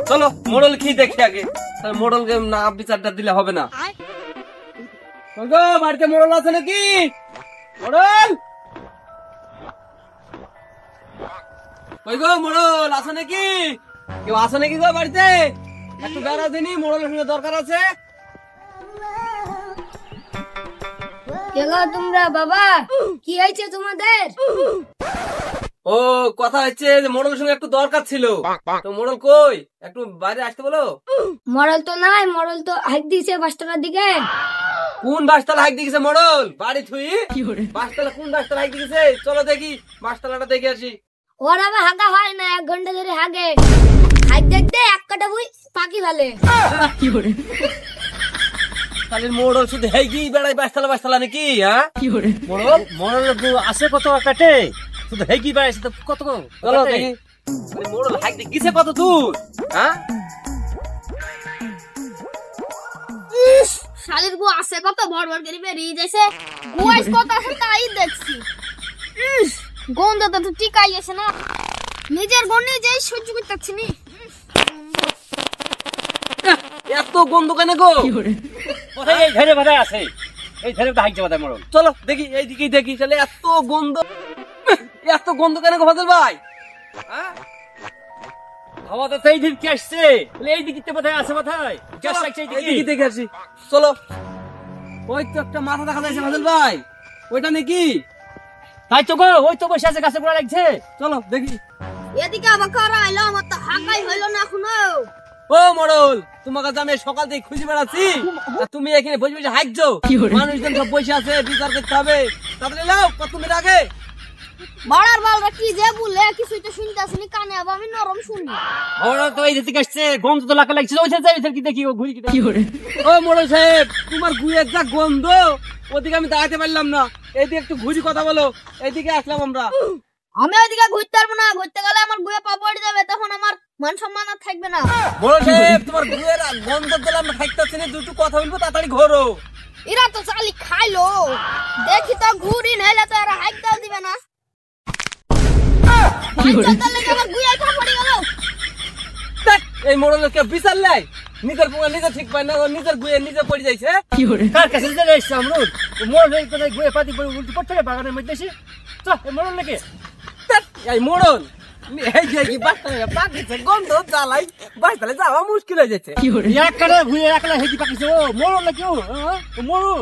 চলো মোড়ল কি দেখি আগে, মোড়লকে না বিচারটা দিলে হবে না। বাড়িতে মোড়ল আছে নাকি? মোড়ল ওই গো, মোড়ল আছে নাকি? কেউ আছে নাকি গো বাড়িতে? একটু বেড়া দিনি, মোড়লের সঙ্গে দরকার আছে। তোমরা বাবা, কি হয়েছে তোমাদের? ও কথা হচ্ছে যে মোড়লের সঙ্গে একটু দরকার ছিল, তো মোড়ল কই, একটু বাইরে আসতে বলো। মরল তো নাই, মরল তো হাইক দিয়েছে 5টার দিকে। কোন বাসতলা হাইক দিয়েছে মোড়ল? বাড়ি থুই বাসতলা, কোন বাসতলা হাইক দিয়েছে? চলো দেখি বাসতলাটা দেখে আসি। ওর আবার হাগা হয় না, 1 ঘন্টা ধরে হাগে। হাইক দেখতে এক কাটা বই পাখি ভালে। তাহলে মোড়ল শুধু হেগি বেড়াই বাসতলা বাসতলা নাকি? হ্যাঁ মোড়ল, মোড়ল আছে কত কাটে, শুধু হেগি বেড়াইছে তো কত। চলো দেখি মোড়ল হাইক দিয়েছে কত দূর। হ্যাঁ শালির গু আছে কত, ভর ভর করে বেরিয়ে যাইছে। গুয়াইস কত আছে তাই দেখছি। গন্ধটা তো টিকাই আছে না, নিজের গন্ধ নিজেই সহ্য করতে পারছি না। এত গন্ধ কেন গো? এই ধারে বাধায় আছে, এই ধারে হাইকছে বাধায় মোড়ল। চলো দেখি এইদিকেই দেখি, তাহলে এত গন্ধ, এত গন্ধ কেন গো ফাজল ভাই? হ্যাঁ হাওয়া তো এই দিকে আসছে, এই দিকে বাধায় আছে, বাধায় গ্যাস লাগছে এইদিকে দেখে আসি। চলো ওই তো একটা মাথা দেখা যাচ্ছে ফাজল ভাই, ওইটা নাকি? তাই তো গো, ওই তো বসে আছে গাছে গোড়া লাগছে। চলো দেখি। এদিকে আবার কারা আইলো, আমার তো হাঁকাই হইলো না এখনো। ও মোড়ল, তোমার কাছে আমি সকাল থেকে খুঁজে বেড়াচ্ছি, আর তুমি এখানে বসে বসে হাঁকছো। মানুষজন সব বসে আছে, বিচার করতে হবে, তাড়াতাড়ি নাও, কত মিনিট আগে। বাড়ার বালরা কি যে বলে কিছুই তো শুনতে আসেনি কানে, আবার আমি নরম শুনি। ওরা তো এই দিকে আসছে, গন্ধ তো লাগা লাগছে, ওই যাই কি দেখি ও ঘুরি কি করে। ও মোড়ল সাহেব, তোমার গুয়ের যা গন্ধ, ওদিকে আমি দাঁড়াতে পারলাম না, এইদিকে একটু ঘুরি কথা বলো, এইদিকে আসলাম আমরা। আমি ওইদিকে ঘুরতে পারবো না, ঘুরতে গেলে আমার গুয়ে পা পড়ে যাবে, তখন আমার মান সম্মান আর থাকবে না। মোড়ল সাহেব, তোমার গুয়ের গন্ধ দিলে আমরা খাইতেছি না, দুটো কথা বলবো, তাড়াতাড়ি ঘোরো। এরা তো চালি খাইলো, দেখি তো ঘুরি নাইলে তো এরা হাইক দাও দিবে না। এই মোড়লের কে বিচার লাই, নিজের পোঙা নিজে ঠিক পায় না, নিজের গুয়ে নিজে পড়ে যাইছে। কার কাছে চলে এসছে আমরুদ, মোড়ল এই কথা গুয়ে পাতি পড়ে উল্টি পড়তে বাগানের মধ্যে এসে চ এই মোড়ল নাকি? এই মোড়ল এই যে কি বাসতলা পাকিছে, গন্ধ জ্বালাই বাসতলা যাওয়া মুশকিল হয়ে যাচ্ছে। এক কারে ভুয়ে একলা হেজি পাকিছে, ও মোড়ল নাকি? ও মোড়ল